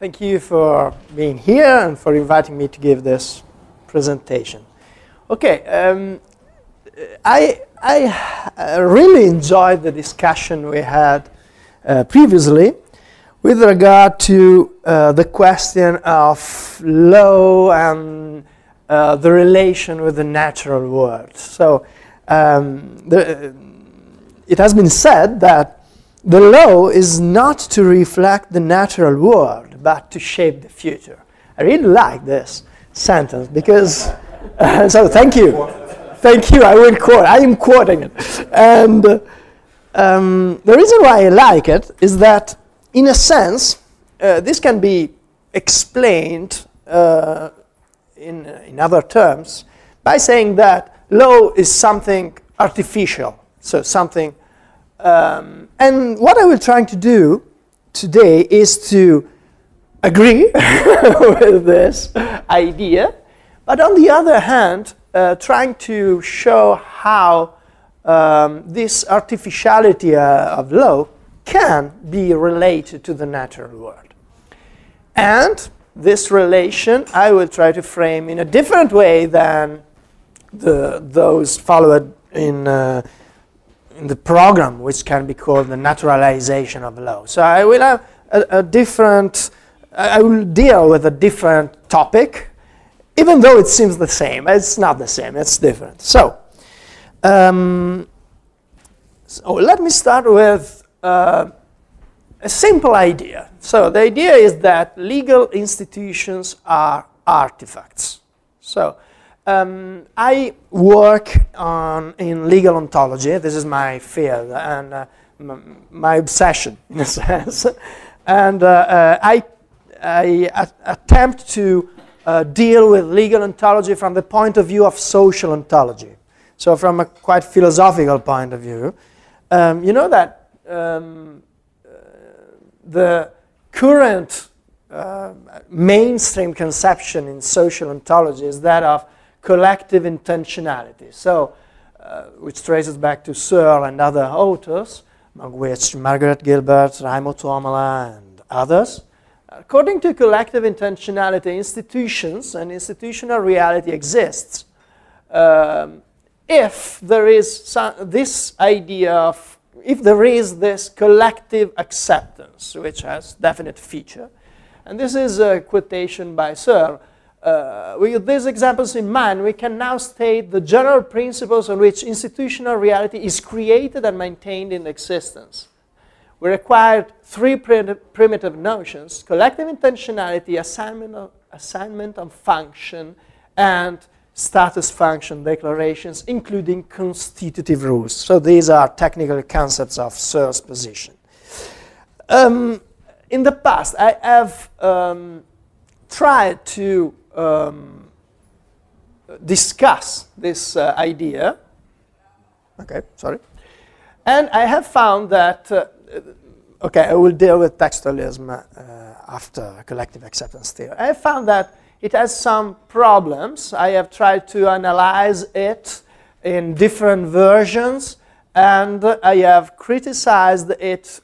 Thank you for being here and for inviting me to give this presentation. Okay, I really enjoyed the discussion we had previously with regard to the question of law and the relation with the natural world. So it has been said that the law is not to reflect the natural world, but to shape the future. I really like this sentence because, so thank you. Thank you, I will quote, I am quoting it. And the reason why I like it is that, in a sense, this can be explained in other terms by saying that law is something artificial, so something. And what I will try to do today is to agree with this idea, but on the other hand, trying to show how this artificiality of law can be related to the natural world. And this relation I will try to frame in a different way than those followed in the program, which can be called the naturalization of law. So I will have I will deal with a different topic, even though it seems the same. It's not the same, it's different. So let me start with a simple idea. So the idea is that legal institutions are artifacts. So I work in legal ontology. This is my field and my obsession, in a sense. And I attempt to deal with legal ontology from the point of view of social ontology. So from a quite philosophical point of view. You know that the current mainstream conception in social ontology is that of collective intentionality, so which traces back to Searle and other authors, among which Margaret Gilbert, Raimo Tuomala, and others. According to collective intentionality, institutions and institutional reality exists if there is this idea of, if there is this collective acceptance, which has definite feature. And this is a quotation by Searle. With these examples in mind, we can now state the general principles on which institutional reality is created and maintained in existence. We required three primitive notions: collective intentionality, assignment of function, and status function declarations, including constitutive rules. So these are technical concepts of Searle's position. In the past, I have tried to discuss this idea. Okay, sorry. And I have found that, okay, I will deal with textualism after collective acceptance theory. I have found that it has some problems. I have tried to analyze it in different versions, and I have criticized it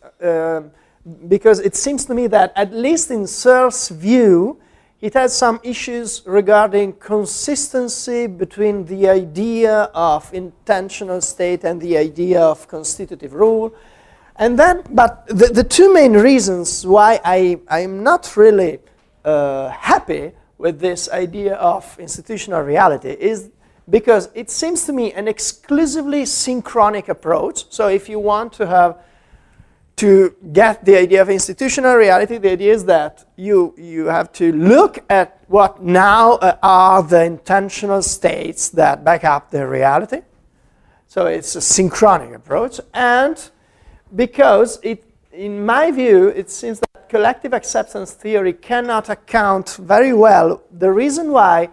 because it seems to me that, at least in Searle's view, it has some issues regarding consistency between the idea of intentional state and the idea of constitutive rule. And then, but the two main reasons why I am not really happy with this idea of institutional reality is because it seems to me an exclusively synchronic approach. So if you want to get the idea of institutional reality, the idea is that you have to look at what now are the intentional states that back up the reality. So it's a synchronic approach. And because in my view, it seems that collective acceptance theory cannot account very well the reason why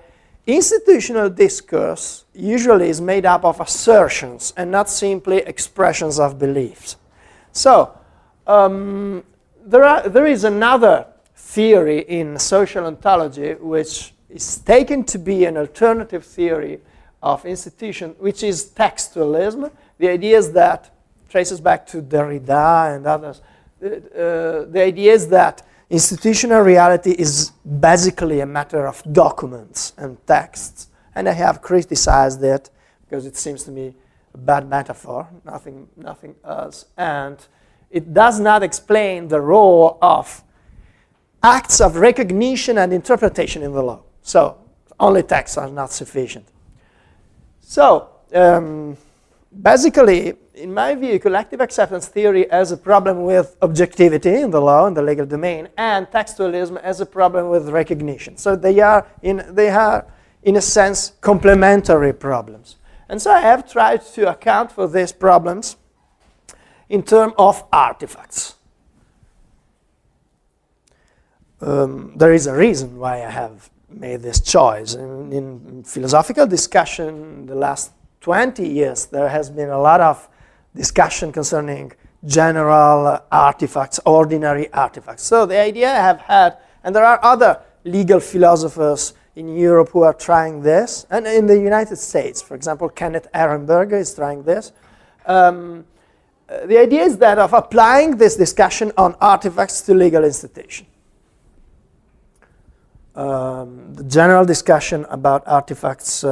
institutional discourse usually is made up of assertions and not simply expressions of beliefs. So there is another theory in social ontology which is taken to be an alternative theory of institution, which is textualism. The idea is that, traces back to Derrida and others, the idea is that institutional reality is basically a matter of documents and texts. And I have criticized it because it seems to me a bad metaphor, nothing else. And it does not explain the role of acts of recognition and interpretation in the law. So only texts are not sufficient. So basically, in my view, collective acceptance theory has a problem with objectivity in the law, in the legal domain, and textualism has a problem with recognition. So they are, in a sense, complementary problems. And so I have tried to account for these problems in terms of artifacts. There is a reason why I have made this choice. In philosophical discussion in the last 20 years, there has been a lot of discussion concerning general artifacts, ordinary artifacts. So the idea I have had, and there are other legal philosophers in Europe who are trying this, and in the United States, for example, Kenneth Ehrenberger is trying this. The idea is that of applying this discussion on artifacts to legal institutions. The general discussion about artifacts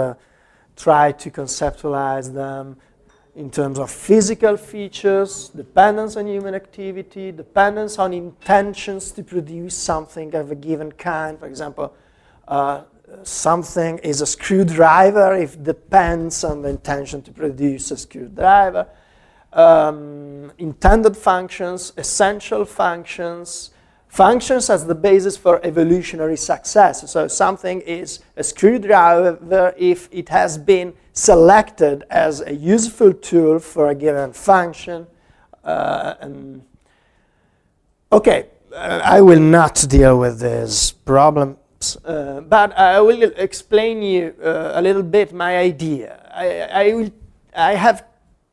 try to conceptualize them in terms of physical features, dependence on human activity, dependence on intentions to produce something of a given kind. For example, something is a screwdriver if it depends on the intention to produce a screwdriver. Intended functions, essential functions, functions as the basis for evolutionary success. So something is a screwdriver if it has been selected as a useful tool for a given function. Okay, I will not deal with these problems, but I will explain you a little bit my idea. I have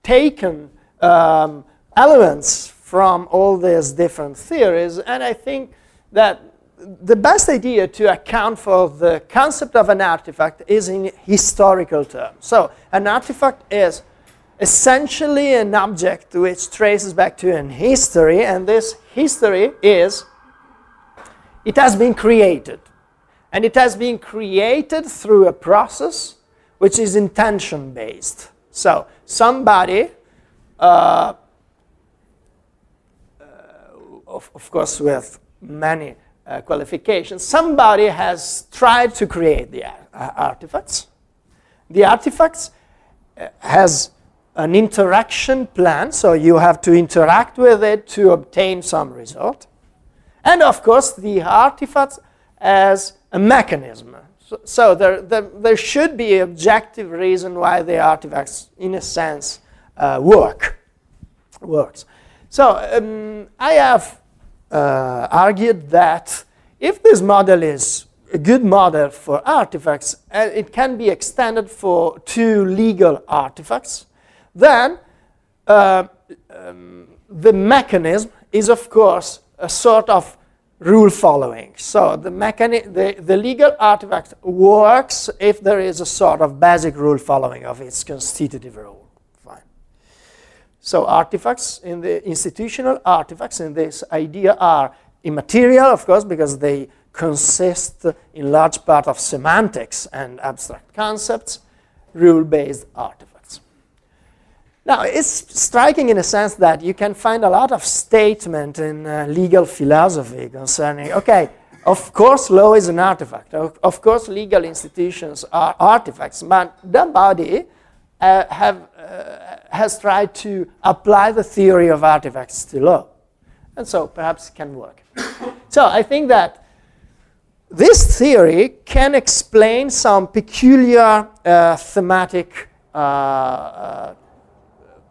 taken elements from all these different theories, and I think that the best idea to account for the concept of an artifact is in historical terms. So an artifact is essentially an object which traces back to an history, and this history is, it has been created. And it has been created through a process which is intention-based. So somebody, of course with many qualifications, somebody has tried to create the artifacts. The artifacts has an interaction plan, so you have to interact with it to obtain some result. And of course, the artifacts as a mechanism. So there should be an objective reason why the artifacts, in a sense, works. So I have argued that if this model is a good model for artifacts, and it can be extended to legal artifacts, then the mechanism is, of course, a sort of rule following. So the legal artifact works if there is a sort of basic rule following of its constitutive rule. Fine. So artifacts, in the institutional artifacts in this idea are immaterial, of course, because they consist in large part of semantics and abstract concepts, rule-based artifacts. Now, it's striking in a sense that you can find a lot of statement in legal philosophy concerning, okay, of course law is an artifact, of course legal institutions are artifacts, but the body has tried to apply the theory of artifacts to law. And so perhaps it can work. So I think that this theory can explain some peculiar thematic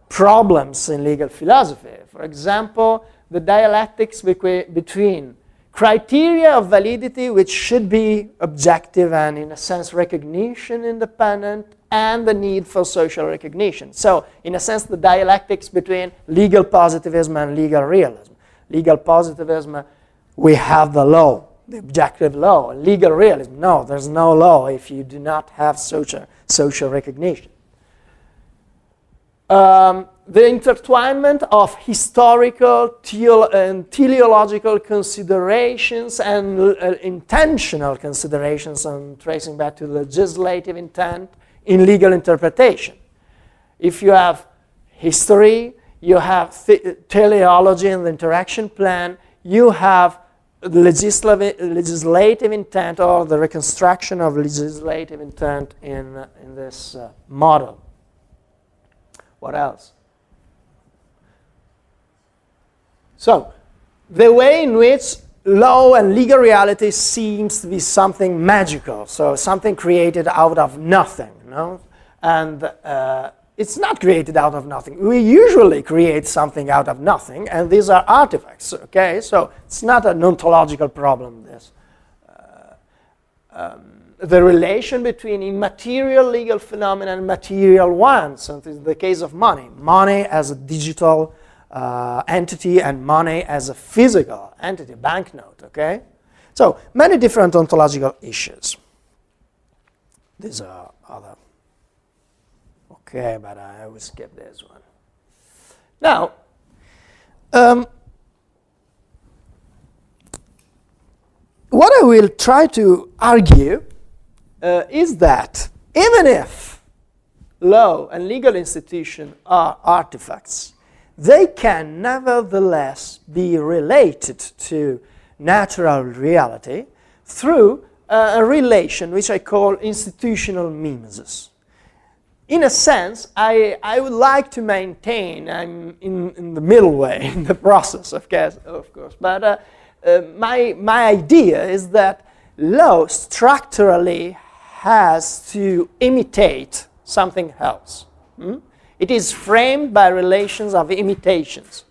problems in legal philosophy. For example, the dialectics between criteria of validity, which should be objective and, in a sense, recognition independent, and the need for social recognition. So, in a sense, the dialectics between legal positivism and legal realism. Legal positivism, we have the law, the objective law. Legal realism, no, there's no law if you do not have social recognition. the intertwinement of historical and teleological considerations and intentional considerations on tracing back to legislative intent in legal interpretation. If you have history, you have teleology and the interaction plan, you have legislative intent or the reconstruction of legislative intent in this model. What else? So, the way in which law and legal reality seems to be something magical, so something created out of nothing, you know? And it's not created out of nothing. We usually create something out of nothing, and these are artifacts, okay? So it's not an ontological problem, this. The relation between immaterial legal phenomena and material ones, and in the case of money. Money as a digital entity and money as a physical entity, banknote, okay? So many different ontological issues. These are other. Okay, but I will skip this one. Now, what I will try to argue is that even if law and legal institutions are artifacts, they can nevertheless be related to natural reality through a relation which I call institutional mimesis. In a sense, I would like to maintain, I'm in the middle way in the process, of course, but my idea is that law structurally has to imitate something else. It is framed by relations of imitations.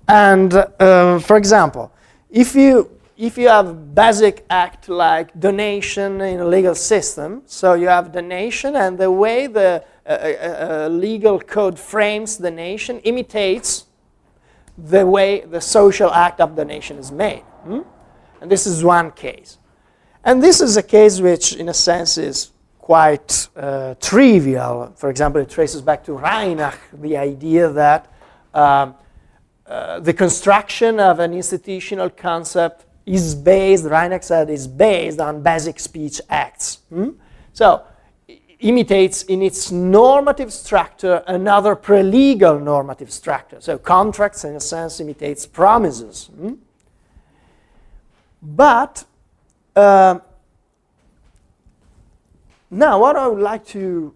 And for example, if you have basic act like donation in a legal system, so you have donation, and the way the legal code frames donation imitates the way the social act of donation is made. And this is one case. And this is a case which, in a sense, is quite trivial. For example, it traces back to Reinach, the idea that the construction of an institutional concept is based, Reinach said, is based on basic speech acts. So, imitates in its normative structure another pre-legal normative structure. So, contracts, in a sense, imitates promises. But, now what I would like to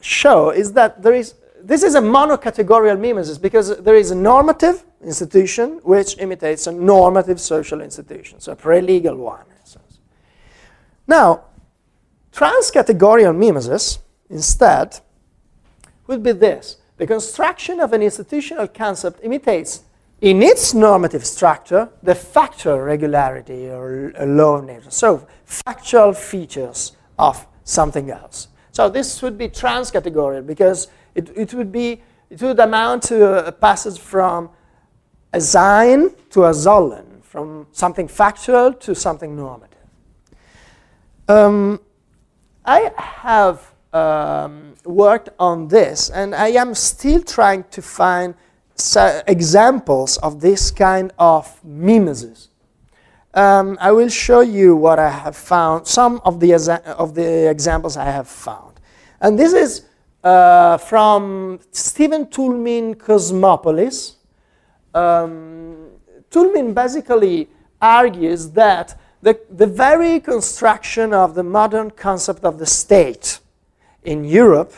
show is that this is a monocategorial mimesis, because there is a normative institution which imitates a normative social institution, so a pre-legal one. In a sense. Now, transcategorial mimesis, instead, would be this. The construction of an institutional concept imitates, in its normative structure, the factual regularity or law of nature, so factual features of something else. So this would be transcategorial, because it would amount to a passage from a Sein to a Sollen, from something factual to something normative. I have worked on this, and I am still trying to find examples of this kind of mimesis. I will show you what I have found, some of the examples I have found. And this is from Stephen Toulmin Cosmopolis. Toulmin basically argues that the very construction of the modern concept of the state in Europe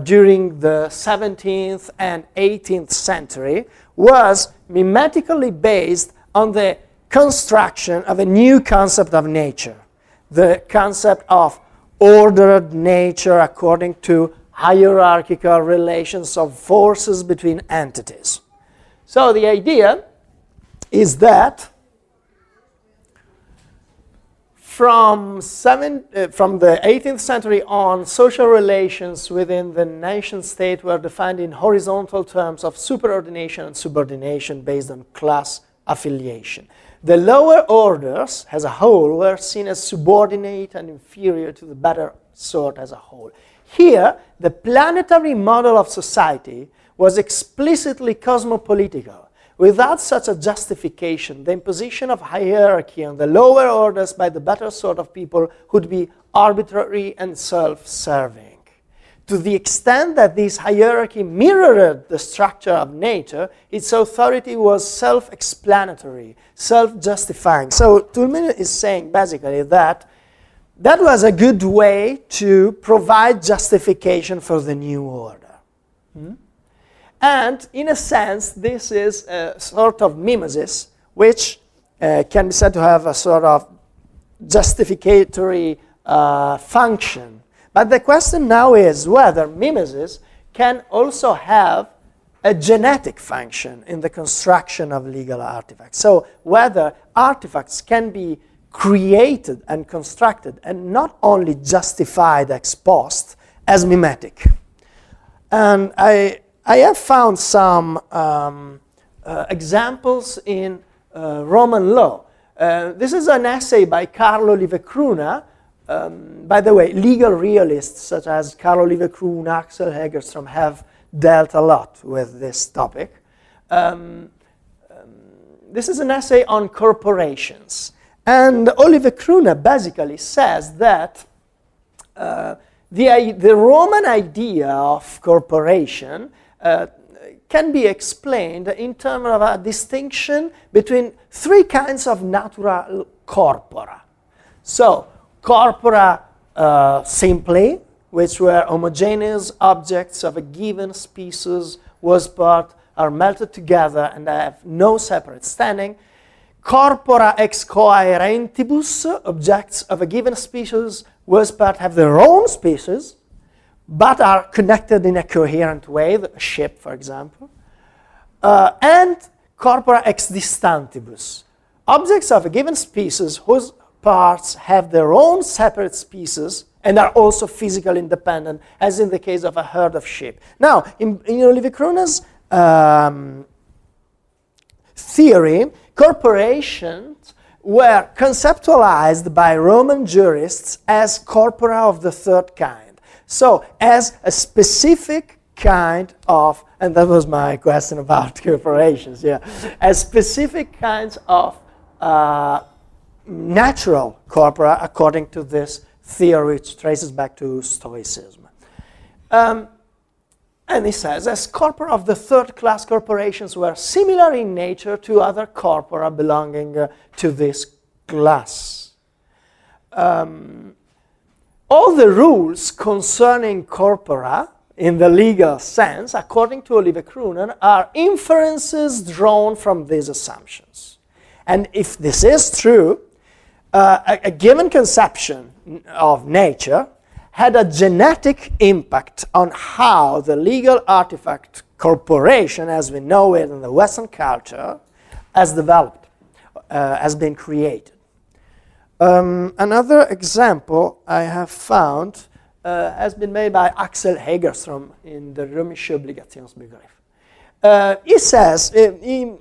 during the 17th and 18th century was mimetically based on the construction of a new concept of nature, the concept of ordered nature according to hierarchical relations of forces between entities. So the idea is that from the 18th century on, social relations within the nation-state were defined in horizontal terms of superordination and subordination based on class affiliation. The lower orders as a whole were seen as subordinate and inferior to the better sort as a whole. Here, the planetary model of society was explicitly cosmopolitical. Without such a justification, the imposition of hierarchy on the lower orders by the better sort of people would be arbitrary and self-serving. To the extent that this hierarchy mirrored the structure of nature, its authority was self-explanatory, self-justifying. So Toulmin is saying basically that that was a good way to provide justification for the new order. And in a sense, this is a sort of mimesis, which can be said to have a sort of justificatory function. But the question now is whether mimesis can also have a genetic function in the construction of legal artifacts. So whether artifacts can be created and constructed and not only justified ex post as mimetic. And I have found some examples in Roman law. This is an essay by Carlo Livecruna. By the way, legal realists such as Carlo Livecruna, Axel Hegerström have dealt a lot with this topic. This is an essay on corporations. And Livecruna basically says that the Roman idea of corporation can be explained in terms of a distinction between three kinds of natural corpora. So, corpora simply, which were homogeneous objects of a given species, whose parts are melted together and have no separate standing. Corpora ex coherentibus, objects of a given species, whose parts have their own species, but are connected in a coherent way, a ship, for example. And corpora ex distantibus, objects of a given species whose parts have their own separate species and are also physically independent, as in the case of a herd of sheep. Now, in Livecruna's theory, corporations were conceptualized by Roman jurists as corpora of the third kind. So, as a specific kind of, and that was my question about corporations, yeah, as specific kinds of natural corpora according to this theory, which traces back to Stoicism. And he says, as corpora of the third class, corporations were similar in nature to other corpora belonging to this class. All the rules concerning corpora, in the legal sense, according to Livecruna, are inferences drawn from these assumptions. And if this is true, a given conception of nature had a genetic impact on how the legal artifact corporation, as we know it in the Western culture, has developed, has been created. Another example I have found has been made by Axel Hegerström in the Römische Obligationsbegriff. He says, he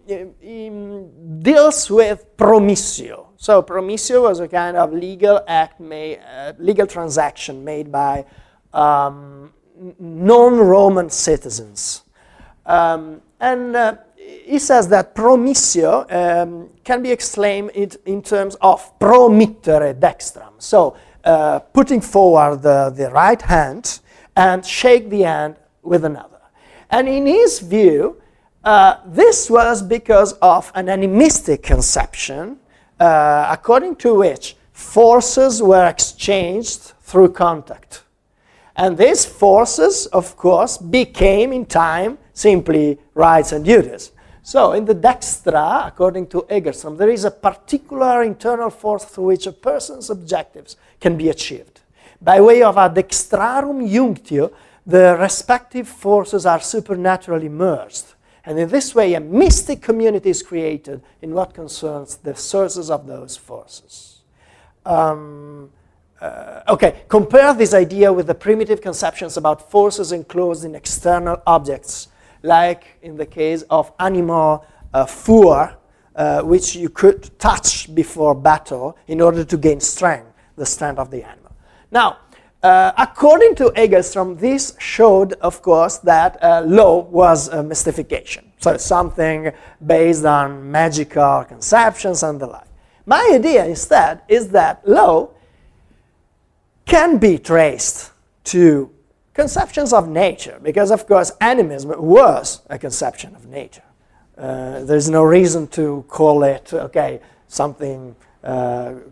deals with promissio. So promissio was a kind of legal act, legal transaction made by non-Roman citizens. He says that promissio can be explained in terms of promittere dextram. So putting forward the right hand and shake the hand with another. And in his view, this was because of an animistic conception, according to which forces were exchanged through contact. And these forces, of course, became in time simply rights and duties. So in the dextra, according to Hegerström, there is a particular internal force through which a person's objectives can be achieved. By way of a dextrarum junctio, the respective forces are supernaturally merged. And in this way, a mystic community is created in what concerns the sources of those forces. Okay, compare this idea with the primitive conceptions about forces enclosed in external objects, like in the case of animal fur, which you could touch before battle in order to gain strength, the strength of the animal. Now, according to Egelstrom, this showed, of course, that law was a mystification. So something based on magical conceptions and the like. My idea instead is that law can be traced to conceptions of nature, because, of course, animism was a conception of nature. There's no reason to call it, okay, something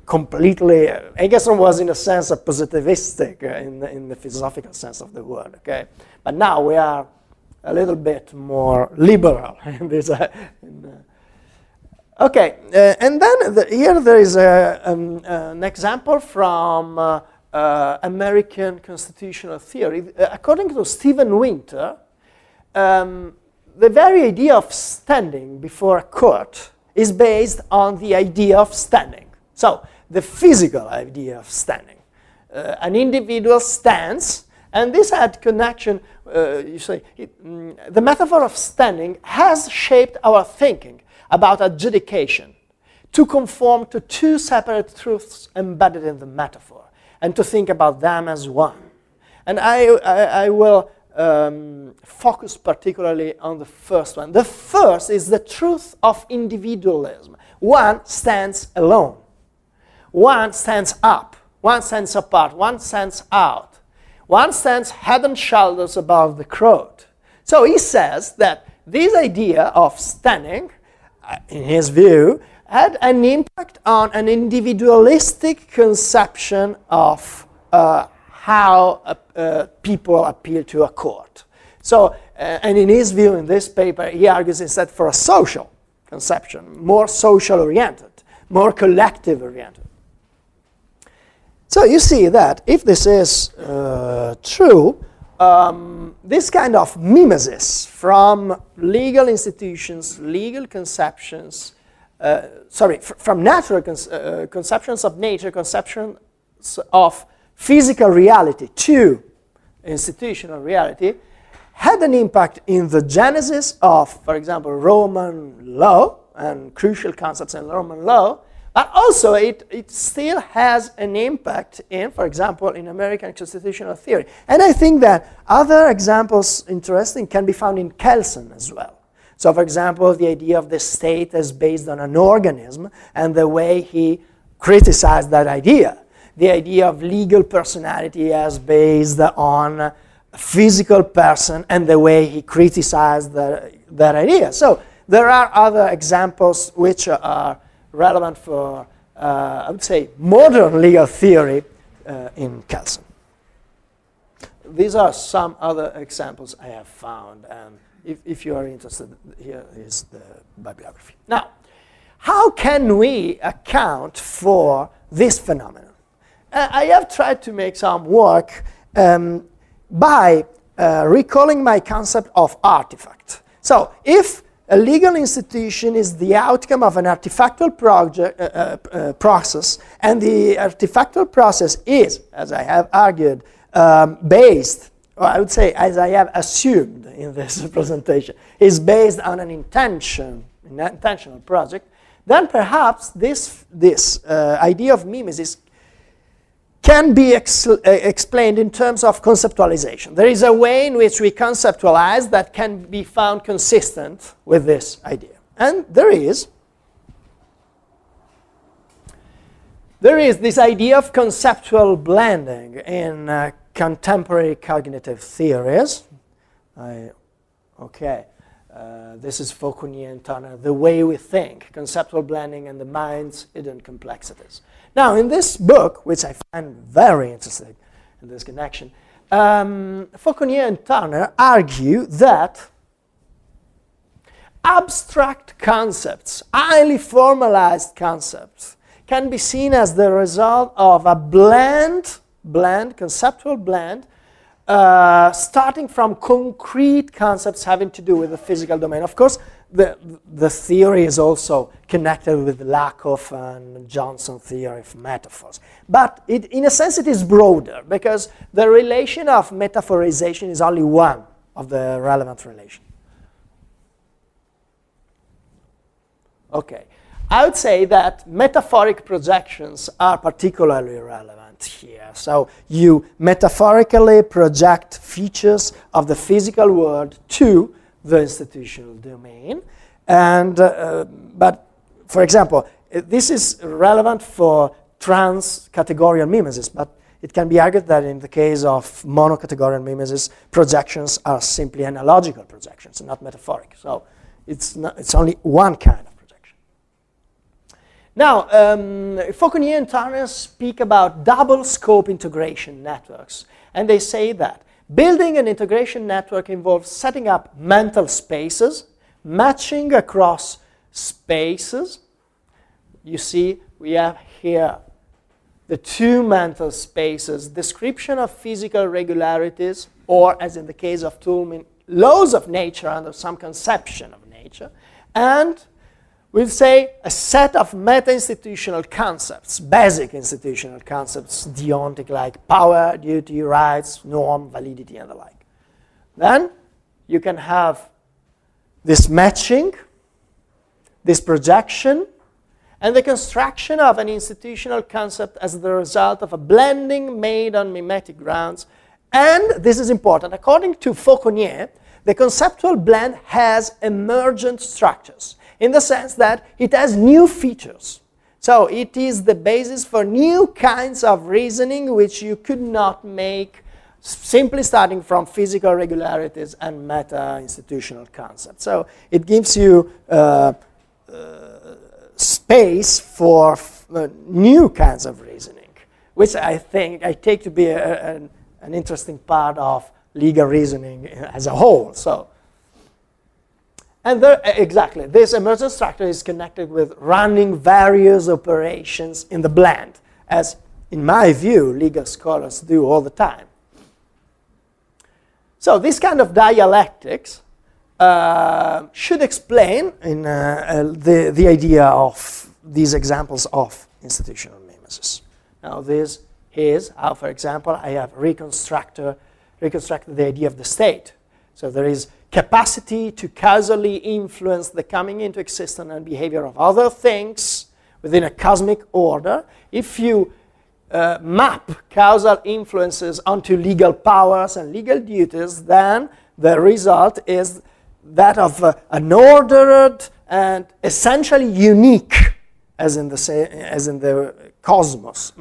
completely. Egerson was, in a sense, a positivistic in the philosophical sense of the word. Okay, but now we are a little bit more liberal in this. Okay, and then here there is an example from American constitutional theory. According to Stephen Winter, the very idea of standing before a court is based on the idea of standing. So, the physical idea of standing. An individual stands, and this had connection, you say, the metaphor of standing has shaped our thinking about adjudication to conform to two separate truths embedded in the metaphor, and to think about them as one. And I will focus particularly on the first one. The first is the truth of individualism. One stands alone. One stands up. One stands apart. One stands out. One stands head and shoulders above the crowd. So he says that this idea of standing, in his view, had an impact on an individualistic conception of how people appeal to a court. So, and in his view, in this paper, he argues instead for a social conception, more social-oriented, more collective-oriented. So you see that if this is true, this kind of mimesis from legal institutions, legal conceptions, from natural conceptions of nature, conceptions of physical reality to institutional reality, had an impact in the genesis of, for example, Roman law and crucial concepts in Roman law, but also it still has an impact in, for example, in American constitutional theory. And I think that other examples interesting can be found in Kelsen as well. So, for example, the idea of the state as based on an organism and the way he criticized that idea. The idea of legal personality as based on a physical person and the way he criticized that idea. So there are other examples which are relevant for, I would say, modern legal theory in Kelsen. These are some other examples I have found, and if you are interested, here is the bibliography. Now, how can we account for this phenomenon? I have tried to make some work by recalling my concept of artifact. So, if a legal institution is the outcome of an artifactual process, and the artifactual process is, as I have argued, based, or I would say, as I have assumed in this presentation, is based on an intentional project, then perhaps this idea of mimesis can be explained in terms of conceptualization. There is a way in which we conceptualize that can be found consistent with this idea. And there is this idea of conceptual blending in contemporary cognitive theories. This is Fauconnier and Turner, The Way We Think, Conceptual Blending and the Mind's Hidden Complexities. Now, in this book, which I find very interesting in this connection, Fauconnier and Turner argue that abstract concepts, highly formalized concepts, can be seen as the result of a conceptual blend, starting from concrete concepts having to do with the physical domain. Of course, the theory is also connected with Lakoff and Johnson theory of metaphors. But in a sense, it is broader, because the relation of metaphorization is only one of the relevant relations. Okay. I would say that metaphoric projections are particularly relevant meant here. So you metaphorically project features of the physical world to the institutional domain. And, but, for example, this is relevant for trans-categorical mimesis, but it can be argued that in the case of monocategorical mimesis, projections are simply analogical projections, not metaphoric. So it's only one kind of projection. Now, Fauconnier and Turner speak about double scope integration networks. And they say that building an integration network involves setting up mental spaces, matching across spaces. You see, we have here the two mental spaces, description of physical regularities, or as in the case of Toulmin, laws of nature under some conception of nature, and we'll say a set of meta-institutional concepts, basic institutional concepts, deontic, like power, duty, rights, norm, validity, and the like. Then you can have this matching, this projection, and the construction of an institutional concept as the result of a blending made on mimetic grounds. And this is important. According to Fauconnier, the conceptual blend has emergent structures in the sense that it has new features. So it is the basis for new kinds of reasoning which you could not make simply starting from physical regularities and meta-institutional concepts. So it gives you space for new kinds of reasoning, which I take to be an interesting part of legal reasoning as a whole. So, and there, exactly, this emergent structure is connected with running various operations in the blend, as in my view, legal scholars do all the time. So this kind of dialectics should explain in, the idea of these examples of institutional mimesis. Now this is how, for example, I have reconstructed the idea of the state. So there is capacity to causally influence the coming into existence and behavior of other things within a cosmic order. If you map causal influences onto legal powers and legal duties, then the result is that of an ordered and essentially unique, as in the cosmos,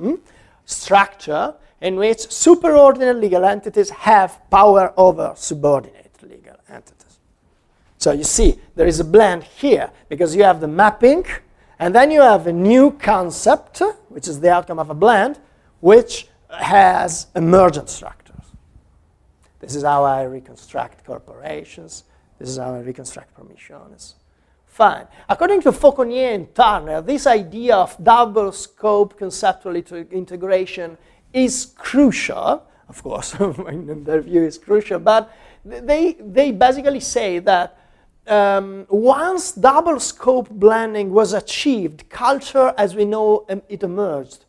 structure in which superordinate legal entities have power over subordinate legal entities. So you see, there is a blend here because you have the mapping, and then you have a new concept, which is the outcome of a blend, which has emergent structures. This is how I reconstruct corporations. This is how I reconstruct permissions. Fine. According to Fauconnier and Turner, this idea of double scope conceptual integration is crucial. Of course, in their view, is crucial. But they basically say that once double scope blending was achieved, culture as we know it emerged.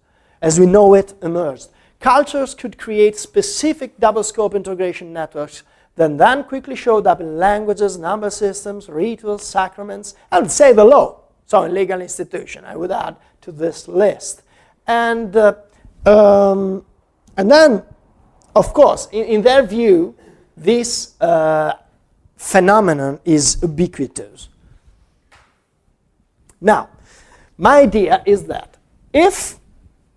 Cultures could create specific double scope integration networks that then quickly showed up in languages, number systems, rituals, sacraments, and say the law. So in legal institution, I would add to this list. And then, of course, in their view, this phenomenon is ubiquitous. Now, my idea is that if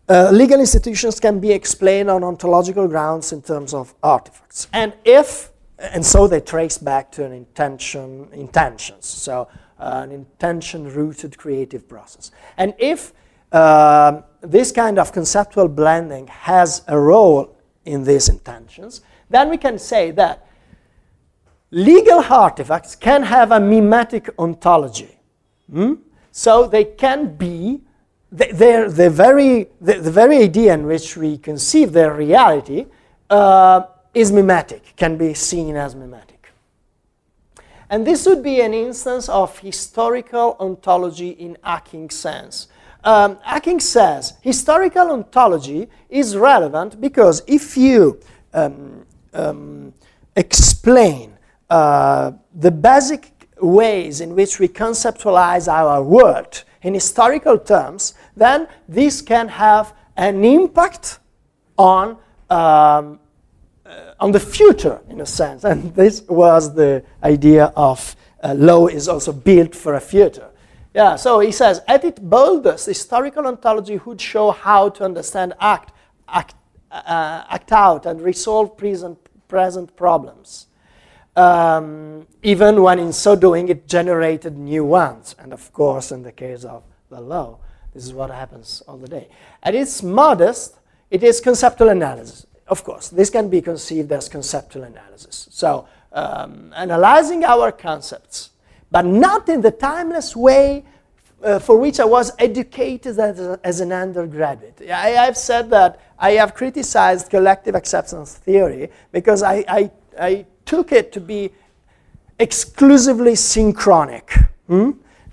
legal institutions can be explained on ontological grounds in terms of artifacts, and so they trace back to an intentions, so an intention-rooted creative process. And if this kind of conceptual blending has a role in these intentions, then we can say that legal artifacts can have a mimetic ontology. So they can be, the very idea in which we conceive their reality is mimetic, can be seen as mimetic. And this would be an instance of historical ontology in Hacking's sense. Hacking says historical ontology is relevant because if you explain the basic ways in which we conceptualize our world in historical terms, then this can have an impact on the future, in a sense. And this was the idea of law is also built for a future. Yeah, so he says, at its boldest, historical ontology would show how to understand, act out, and resolve present problems. Even when in so doing it generated new ones. And of course, in the case of the law, this is what happens all the day. At its modest, it is conceptual analysis. Of course, this can be conceived as conceptual analysis. So, analyzing our concepts, but not in the timeless way for which I was educated as an undergraduate. I've said that I have criticized collective acceptance theory because I took it to be exclusively synchronic.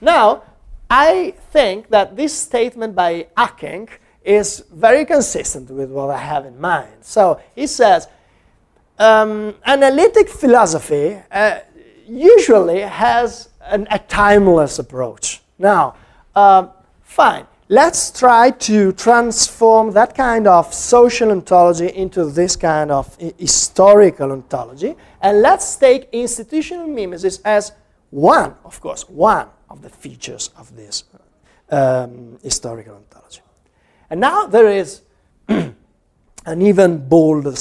Now, I think that this statement by Hacking is very consistent with what I have in mind. So he says, analytic philosophy usually has a timeless approach. Now, fine. Let's try to transform that kind of social ontology into this kind of historical ontology. And let's take institutional mimesis as one, of course, one of the features of this historical ontology. And now there is an even bolder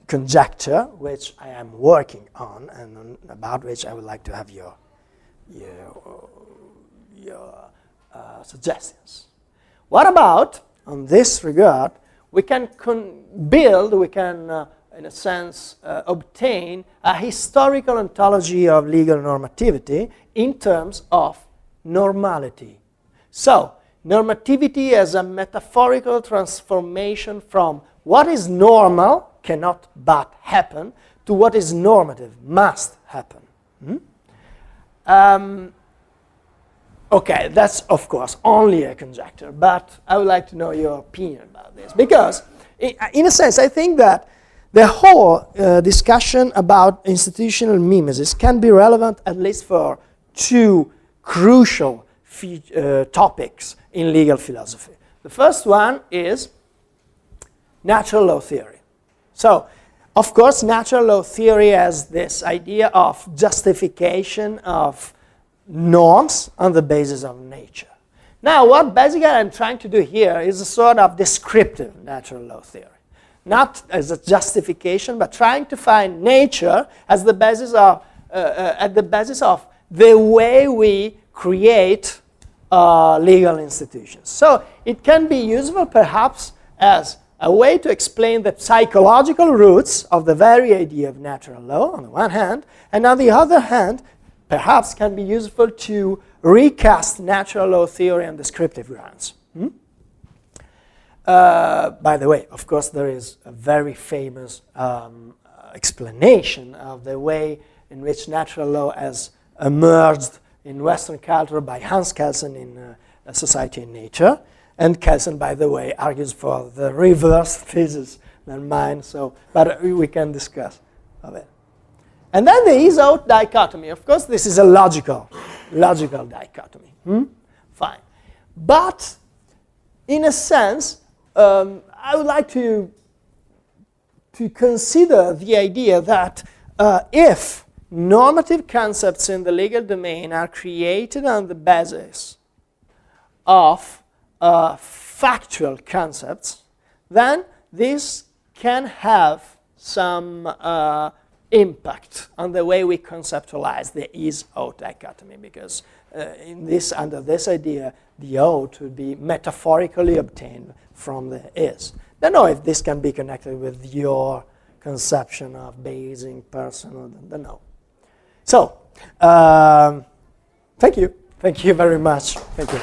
conjecture, which I am working on, and about which I would like to have your suggestions. What about, on this regard, we can in a sense, obtain a historical ontology of legal normativity in terms of normality. So, normativity as a metaphorical transformation from what is normal, cannot but happen, to what is normative, must happen. Okay, that's of course only a conjecture, but I would like to know your opinion about this. Because, in a sense, I think that the whole discussion about institutional mimesis can be relevant at least for two crucial topics in legal philosophy. The first one is natural law theory. So, of course, natural law theory has this idea of justification of norms on the basis of nature. Now, what basically I'm trying to do here is a sort of descriptive natural law theory. Not as a justification, but trying to find nature as the basis of, at the basis of the way we create legal institutions. So it can be useful perhaps as a way to explain the psychological roots of the very idea of natural law on the one hand, and on the other hand, perhaps can be useful to recast natural law theory on descriptive grounds. By the way, of course, there is a very famous explanation of the way in which natural law has emerged in Western culture by Hans Kelsen in Society and Nature. And Kelsen, by the way, argues for the reverse thesis than mine, so, but we can discuss of it. And then the is-out dichotomy. Of course, this is a logical dichotomy. Fine. But, in a sense, I would like to consider the idea that if normative concepts in the legal domain are created on the basis of factual concepts, then this can have some impact on the way we conceptualize the is-out dichotomy, because under this idea, the out would be metaphorically obtained from the is. Don't know if this can be connected with your conception of basing personal, don't know. So, thank you very much. Thank you.